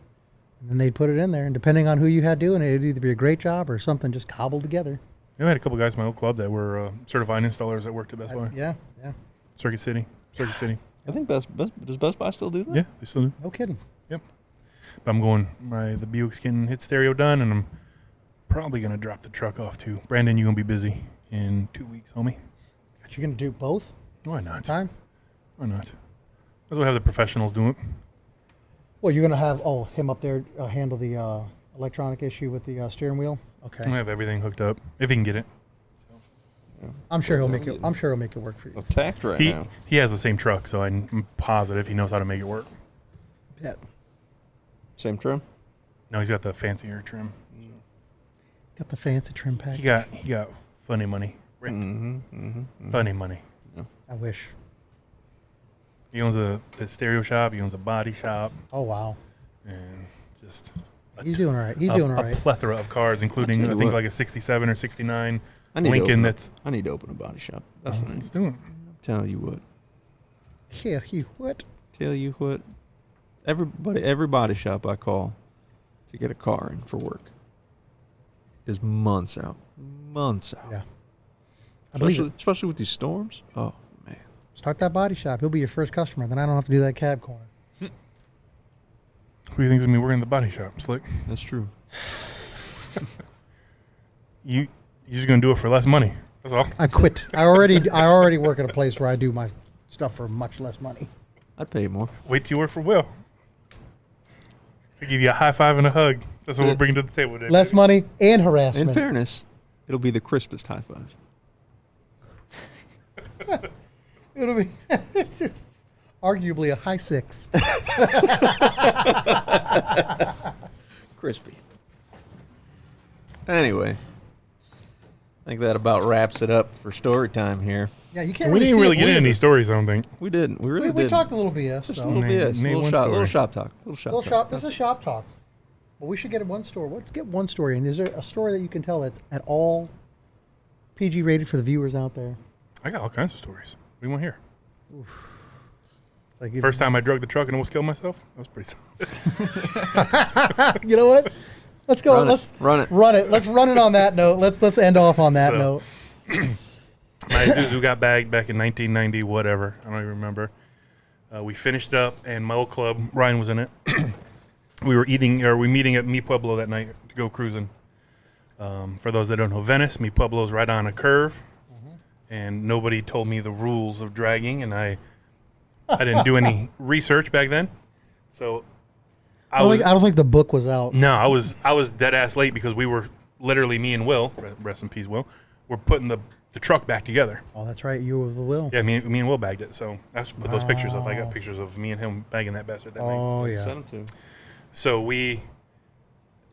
And then they'd put it in there. And depending on who you had doing it, it'd either be a great job or something just cobbled together. I had a couple guys in my old club that were certified installers that worked at Best Buy. Yeah. Circuit City. I think does Best Buy still do that? Yeah, they still do. No kidding. But I'm going the Buick's getting hit stereo done, and I'm probably gonna drop the truck off too. Brandon, you gonna be busy in 2 weeks, homie? But you're going to do both Why at the not? time? Why not? Let's have the professionals do it. Well, you're going to have, him up there handle the electronic issue with the steering wheel? I'm Okay. gonna have everything hooked up if he can get it. I'm sure he'll make it work for you. Attacked right He now. he has the same truck, so I'm positive he knows how to make it work. Yeah. Same trim. No, he's got the fancier trim. Got the fancy trim pack. He got funny money. Rick. Funny money. I wish. He owns the stereo shop. He owns a body shop, Oh, wow. and just He's doing all right. He's a, doing all a right. plethora of cars, including I'll I tell you think what. like a '67 or '69 I need Lincoln. To That's I need to open a body shop. That's what I he's need. doing. I'm telling you what. Yeah, what? Tell you what. Every body shop I call to get a car in for work is months out. Months out. Yeah. I believe it. Especially with these storms. Oh man. Start that body shop. He'll be your first customer. Then I don't have to do that cab corner. Who do you think's gonna be working in the body shop, Slick? That's true. You're just gonna do it for less money. That's all. I quit. I already work at a place where I do my stuff for much less money. I'd pay more. Wait till you work for Will. He'll give you a high five and a hug. That's what we're bringing to the table today. Less money and harassment. In fairness, it'll be the crispest high five. It'll be arguably a high 6. Crispy. Anyway, I think that about wraps it up for story time here. Yeah, you can't. We didn't see really it get into bleed. any stories, I don't think. We didn't. We really We didn't. talked a little BS. Just a So. little Name- BS. name Little one shop, story. little shop talk. Little shop. This is shop talk. But we should get one story. Let's get one story. And is there a story that you can tell that's at all PG rated for the viewers out there? I got all kinds of stories. What do you want to hear? It's like First time I drug the truck and almost killed myself? That was pretty solid. you know what? Let's go. Run it. Let's Run it. Run it. Let's run it on that note. Let's end off on that So- note. My Isuzu got bagged back in 1990, whatever. I don't even remember. We finished up, and my old club, Ryan was in it. we meeting at Mi Pueblo that night to go cruising. For those that don't know Venice, Mi Pueblo's right on a curve, and nobody told me the rules of dragging, and I didn't do any research back then. So I don't think the book was out. No, I was dead ass late because we were literally, me and Will, rest in peace, Will, we're putting the truck back together. Oh, that's right. You were Will. Yeah, me and Will bagged it. So I just put those pictures up. I got pictures of me and him bagging that bastard that night. Oh yeah. Send them to. So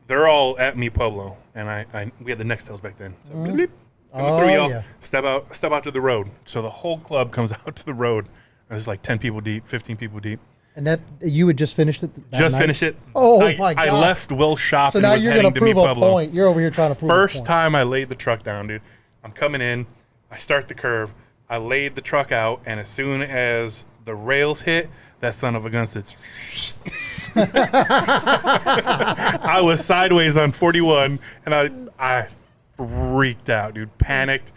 they're all at Mi Pueblo, and we had the Nextels back then. So bleep, bleep, coming Oh, through, y'all. yeah. Step out to the road. So the whole club comes out to the road. And there's like 10 people deep, 15 people deep. And that you had just finished it. That Just night? finished it. Oh, I, my I God. left Will's shop So and now was you're heading gonna to Mi prove a Pueblo. point. You're over here trying to prove a First point. time I laid the truck down, dude. I'm coming in. I start the curve. I laid the truck out, and as soon as the rails hit, that son of a gun said. I was sideways on 41, and I freaked out, dude. Panicked.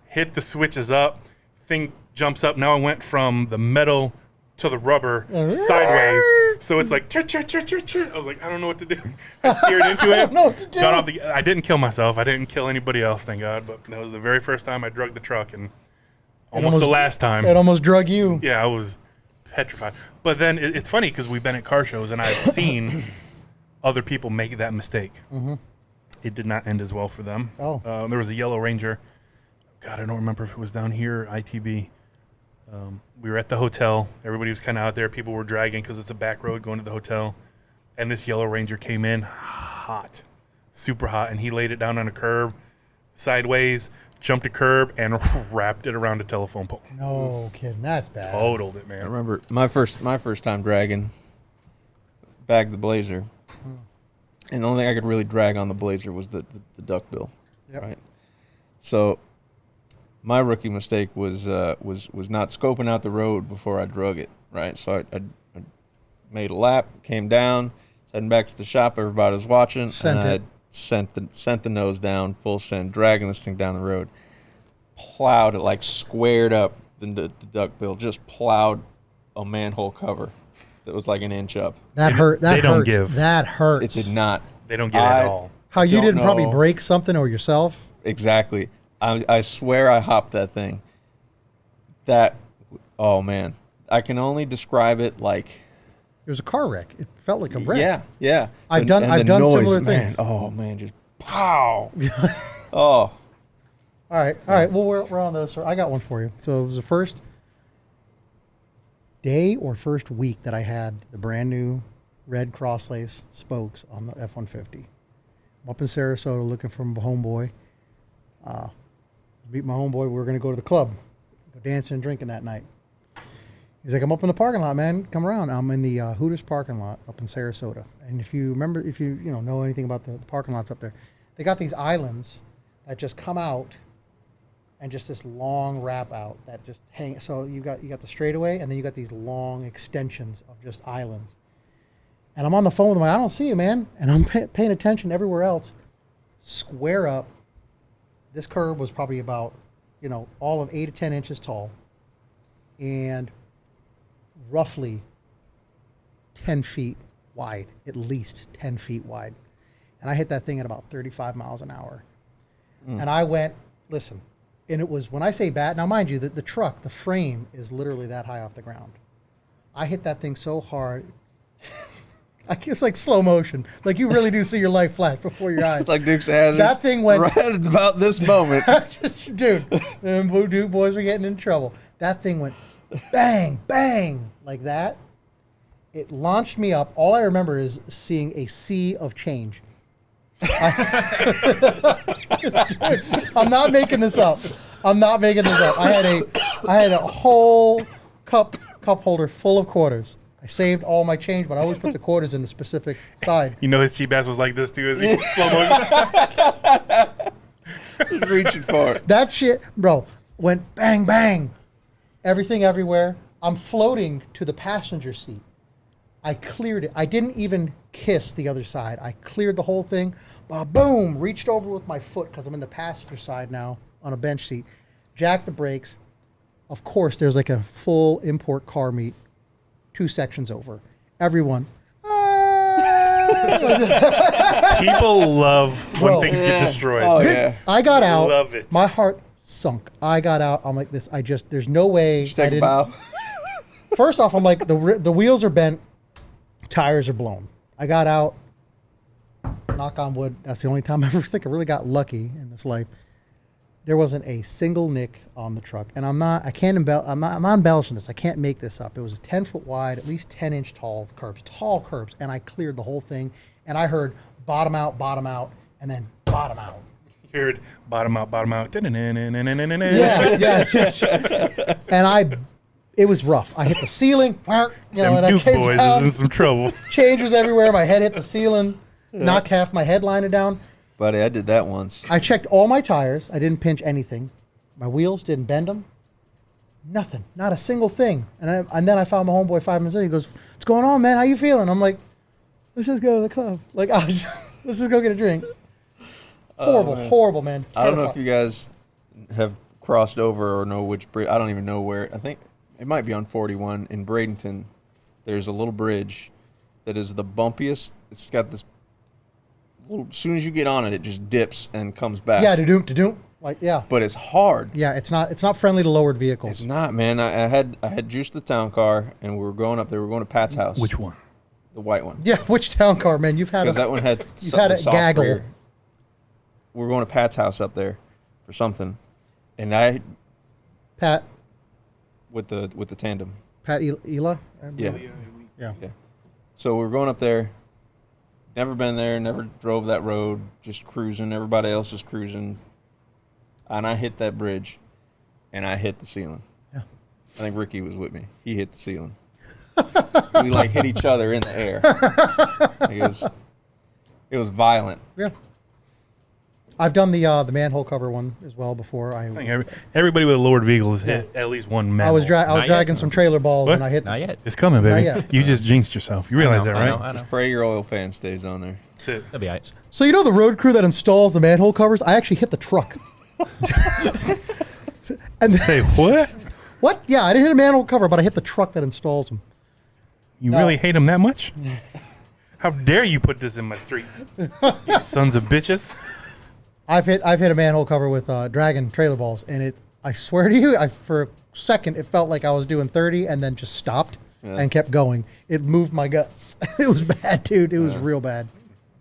Hit the switches up. Thing jumps up. Now I went from the metal to the rubber sideways. So it's like, chir. I was like, I don't know what to do. I steered into it. I don't know what to do. Got off I didn't kill myself. I didn't kill anybody else, thank God. But that was the very first time I drugged the truck, and almost the last time. It almost drug you. Yeah, I was petrified. But then it's funny because we've been at car shows, and I've seen other people make that mistake. Mm-hmm. It did not end as well for them. Oh. There was a Yellow Ranger. God, I don't remember if it was down here or ITB. We were at the hotel. Everybody was kind of out there. People were dragging because it's a back road going to the hotel. And this Yellow Ranger came in hot, super hot, and he laid it down on a curb sideways, jumped a curb, and wrapped it around a telephone pole. No kidding. That's bad. Totaled it, I man. remember my first time dragging, bagged the Blazer, and the only thing I could really drag on the Blazer was the duck bill, Yep. right? So my rookie mistake was not scoping out the road before I drug it. Right, so I made a lap, came down, heading back to the shop. Everybody was watching, Sent and it. I sent the nose down, full send, dragging this thing down the road. Plowed it, like squared up the duckbill, just plowed a manhole cover that was like an inch up. That hurt. That they don't hurts. give. That hurts. It did not. They don't get it at all. How you don't didn't probably know. break something or yourself? Exactly. I swear I hopped that thing. Oh man. I can only describe it like... It was a car wreck. It felt like a wreck. Yeah. I've And done the noise, similar man, things. Oh man, just pow. Oh. All right. Well, we're on this. I got one for you. So it was the first day or first week that I had the brand new red crosslace spokes on the F-150. I'm up in Sarasota looking for my homeboy. Meet my homeboy. We were going to go to the club, go dancing and drinking that night. He's like, I'm up in the parking lot, man. Come around. I'm in the Hooters parking lot up in Sarasota. And if you remember, if you know anything about the parking lots up there, they got these islands that just come out, and just this long wrap out that just hang. So you got the straightaway, and then you got these long extensions of just islands. And I'm on the phone with him. I don't see you, man. And I'm paying attention everywhere else. Square up. This curb was probably about, all of 8 to 10 inches tall, and roughly 10 feet wide, at least 10 feet wide. And I hit that thing at about 35 miles an hour. And I went, listen, and it was, when I say bad, now mind you, the truck, the frame is literally that high off the ground. I hit that thing so hard, it's like slow motion. Like you really do see your life flash before your eyes. It's like Dukes of Hazzard. That thing went right at about this moment. Dude, them Blue Duke boys were getting in trouble. That thing went bang, bang, like that. It launched me up. All I remember is seeing a sea of change. I'm not making this up. I had a whole cup holder full of quarters. I saved all my change, but I always put the quarters in the specific side. His cheap ass was like this too as he slow motion. Just reaching for it. That shit, bro, went bang, bang. Everything everywhere. I'm floating to the passenger seat. I cleared it. I didn't even kiss the other side. I cleared the whole thing. Boom! Reached over with my foot because I'm in the passenger side now on a bench seat. Jacked the brakes. Of course, there's like a full import car meet 2 sections over. Everyone. People love when Bro. things get destroyed. Oh yeah. I got out. Love it. My heart sunk. I got out. I'm like this. There's no way. Just take a bow. First off, I'm like, the wheels are bent, tires are blown. I got out, knock on wood. That's the only time I ever think I really got lucky in this life. There wasn't a single nick on the truck. And I'm not embellishing this. I can't make this up. It was 10 foot wide, at least 10 inch tall curbs. And I cleared the whole thing. And I heard bottom out, and then bottom out. You heard bottom out. Yes. And it was rough. I hit the ceiling. Them and I Duke came boys down. is in some trouble. Change was everywhere. My head hit the ceiling, knocked half my headliner down. Buddy, I did that once. I checked all my tires. I didn't pinch anything. My wheels didn't bend them. Nothing. Not a single thing. And then I found my homeboy 5 minutes later. He goes, "What's going on, man? How you feeling?" I'm like, "Let's just go to the club. Let's just go get a drink." Horrible, man. I don't know if you guys have crossed over or know which bridge. I don't even know where. I think it might be on 41 in Bradenton. There's a little bridge that is the bumpiest. It's got this little, as soon as you get on it, it just dips and comes back. Yeah, to-doom. Like, yeah. But it's hard. Yeah, it's not friendly to lowered vehicles. It's not, man. I had juiced the town car, and we were going up there. We were going to Pat's house. Which one? The white one. Yeah, which town car, man? You've had Because that one had you've had a soft gaggle. rear. We were going to Pat's house up there for something, and Pat with the tandem. Ela? Yeah. Yeah. So we were going up there. Never been there. Never drove that road. Just cruising. Everybody else is cruising. And I hit that bridge, and I hit the ceiling. Yeah. I think Ricky was with me. He hit the ceiling. We hit each other in the air. It was violent. Yeah. I've done the manhole cover one as well before. I think everybody with a lowered vehicle has hit at least one manhole. I was dragging some trailer balls and I hit. Not yet. It's coming, baby. yet. You just jinxed yourself. You realize that, right? I know. Just pray your oil pan stays on there. That's it. That'll be all right. So you know the road crew that installs the manhole covers? I actually hit the truck. And Say what? what? Yeah, I didn't hit a manhole cover, but I hit the truck that installs them. You really hate him that much? How dare you put this in my street? You sons of bitches. I've hit a manhole cover with dragging trailer balls, and I swear to you, for a second it felt like I was doing 30 and then just stopped and kept going. It moved my guts. It was bad, dude. It was real bad.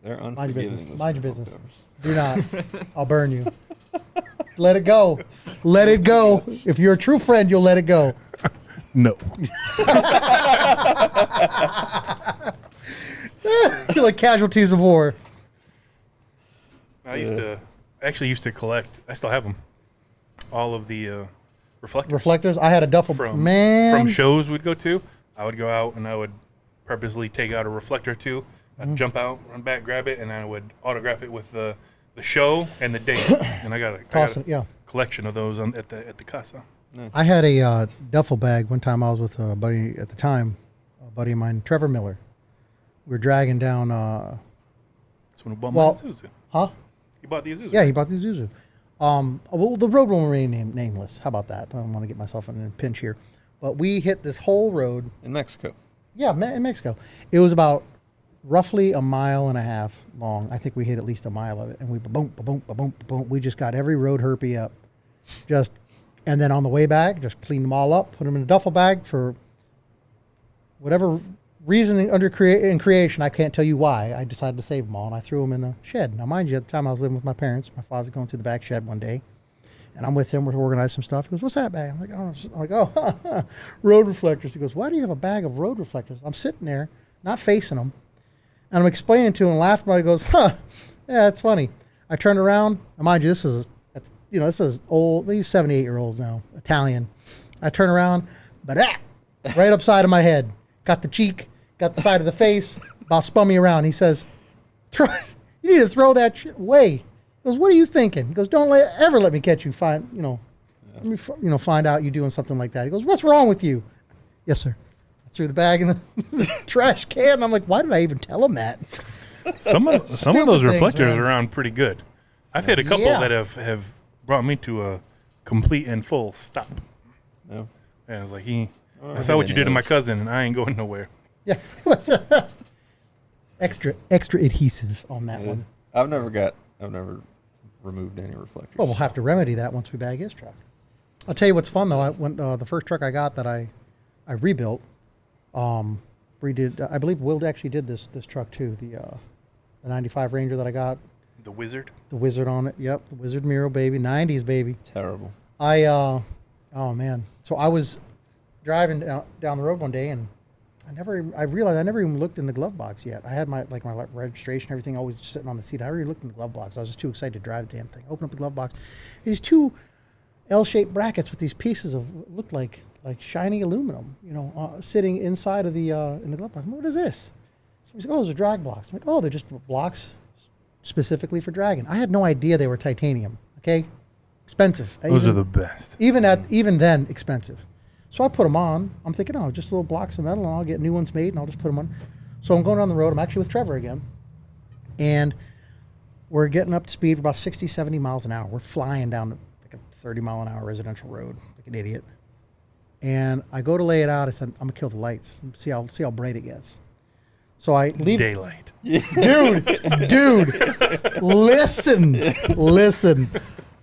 They're Mind your unforgiving. business. those Mind your manhole business. covers. Do not. I'll burn you. Let it go. Let it go. If you're a true friend, you'll let it go. No. You're like casualties of war. I actually used to collect. I still have them. All of the reflectors. Reflectors. I had a duffel. From shows we'd go to. I would go out and I would purposely take out a reflector or two. I'd jump out, run back, grab it, and I would autograph it with the show and the date. And I got a collection of those at the casa. Nice. I had a duffel bag one time. I was with a buddy at the time, a buddy of mine, Trevor Miller. We were dragging down. That's when he bought my Isuzu. Huh? He bought the Isuzu. Yeah, he bought the Isuzu. Well, the road won't remain nameless. How about that? I don't want to get myself in a pinch here. But we hit this whole road. In Mexico. Yeah, in Mexico. It was about roughly a mile and a half long. I think we hit at least a mile of it. And we boom, boom, boom, boom. We just got every road herpy up. And then on the way back, just cleaned them all up, put them in a duffel bag for whatever reason in creation. I can't tell you why. I decided to save them all, and I threw them in a shed. Now, mind you, at the time I was living with my parents. My father's going through the back shed one day, and I'm with him. We're organizing some stuff. He goes, "What's that bag?" I'm like, "Oh, road reflectors." He goes, "Why do you have a bag of road reflectors?" I'm sitting there, not facing him, and I'm explaining to him and laughing. But he goes, "Huh, yeah, that's funny." I turned around, and mind you, this is old. He's 78-year-old now, Italian. I turn around, but right upside of my head, got the cheek, got the side of the face, about spun me around. He says, "You need to throw that shit away." He goes, "What are you thinking?" He goes, "Don't ever let me catch you. Find out you doing something like that." He goes, "What's wrong with you?" "Yes, sir." I threw the bag in the trash can. I'm like, why did I even tell him that? Some of those reflectors man. are around pretty good. I've had a couple that have brought me to a complete and full stop. No. And I was like, I saw what you did to my cousin, and I ain't going nowhere. Yeah. extra adhesive on that one. I've never removed any reflectors. Well, we'll have to remedy that once we bag his truck. I'll tell you what's fun though. The first truck I got that I rebuilt, redid. I believe Will actually did this truck too. The 95 Ranger that I got. The Wizard. The Wizard on it. Yep, the Wizard Miro baby, 90s baby. Terrible. Oh man. So I was driving down the road one day and I realized I never even looked in the glove box yet. I had my registration, everything always sitting on the seat. I already looked in the glove box. I was just too excited to drive the damn thing. Open up the glove box. These two L-shaped brackets with these pieces of looked like shiny aluminum, sitting inside of in the glove box. What is this? So he's like, "Oh, those are drag blocks." I'm like, "Oh, they're just blocks specifically for dragging." I had no idea they were titanium. Okay, expensive. Those are the best. Even then, expensive. So I put them on. I'm thinking, oh, just little blocks of metal, and I'll get new ones made, and I'll just put them on. So I'm going down the road. I'm actually with Trevor again, and we're getting up to speed for about 60, 70 miles an hour. We're flying down like a 30-mile-an-hour residential road like an idiot. And I go to lay it out. I said, "I'm gonna kill the lights. See how bright it gets." So I leave. Daylight. Dude, listen.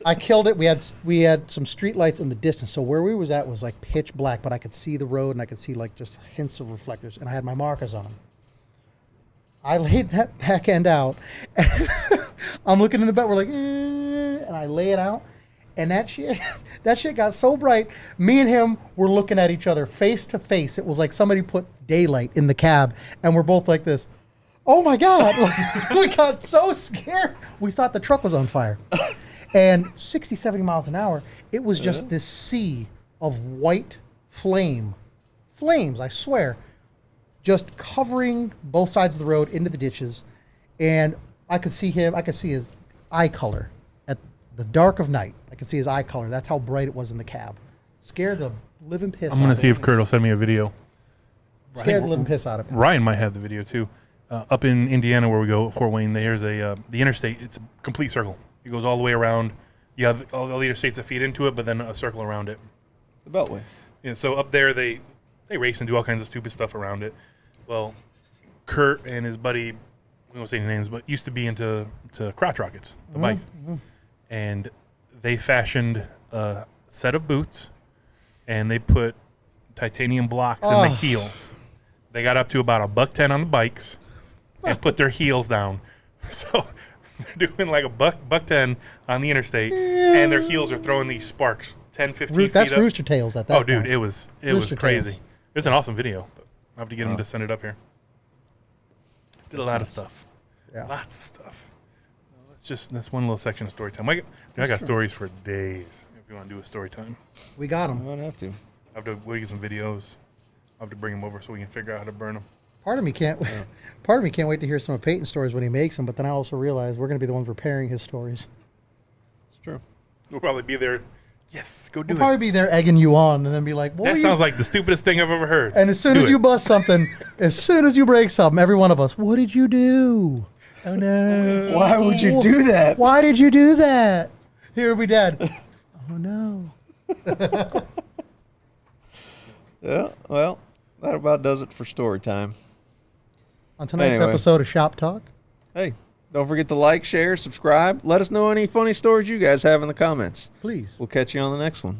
I killed it. We had some street lights in the distance. So where we was at was like pitch black, but I could see the road and I could see like just hints of reflectors, and I had my markers on. I laid that back end out. I'm looking in the back. We're like, and I lay it out. And that shit got so bright. Me and him were looking at each other face to face. It was like somebody put daylight in the cab, and we're both like this. Oh my God. We got so scared. We thought the truck was on fire. And 60, 70 miles an hour, it was just this sea of white flames, I swear, just covering both sides of the road into the ditches. And I could see his eye color. the dark of night. I could see his eye color. That's how bright it was in the cab. Scared the living piss. I'm gonna out see of if me. Kurt will send me a video. Scared the living piss out of me. Ryan might have the video too. Up in Indiana where we go, Fort Wayne, there's the interstate. It's a complete circle. It goes all the way around. You have all the interstates that feed into it, but then a circle around it. The Beltway. And so up there, they race and do all kinds of stupid stuff around it. Well, Kurt and his buddy, we won't say any names, but used to be into crotch rockets, the bikes. And they fashioned a set of boots, and they put titanium blocks in the heels. They got up to about $110 on the bikes and put their heels down. So they're doing like $110 on the interstate, and their heels are throwing these sparks 10, 15 feet That's up. Rooster Tails at that Oh, dude, point. it was Rooster crazy. Tails. It's an awesome video. But I have to get him to send it up here. Did a lot of stuff. Yeah. Lots of stuff. That's one little section of story time. I got stories for days. If you want to do a story time, We got I him. might have to. we'll get some videos. I'll have to bring them over so we can figure out how to burn them. Part of me can't wait to hear some of Peyton's stories when he makes them, but then I also realize we're going to be the ones preparing his stories. It's true. We'll probably be there. Yes, go do We'll probably be there egging you on and then be like, what That were sounds you? like the stupidest thing I've ever heard. And as soon Do as it. you bust something, as soon as you break something, every one of us, what did you do? Oh no. Why would you do that? Why did you do that? Here we dead. Oh no. Yeah, well, that about does it for story time. On tonight's Anyway. episode of Shop Talk, Hey, don't forget to like, share, subscribe. Let us know any funny stories you guys have in the comments. please. We'll catch you on the next one.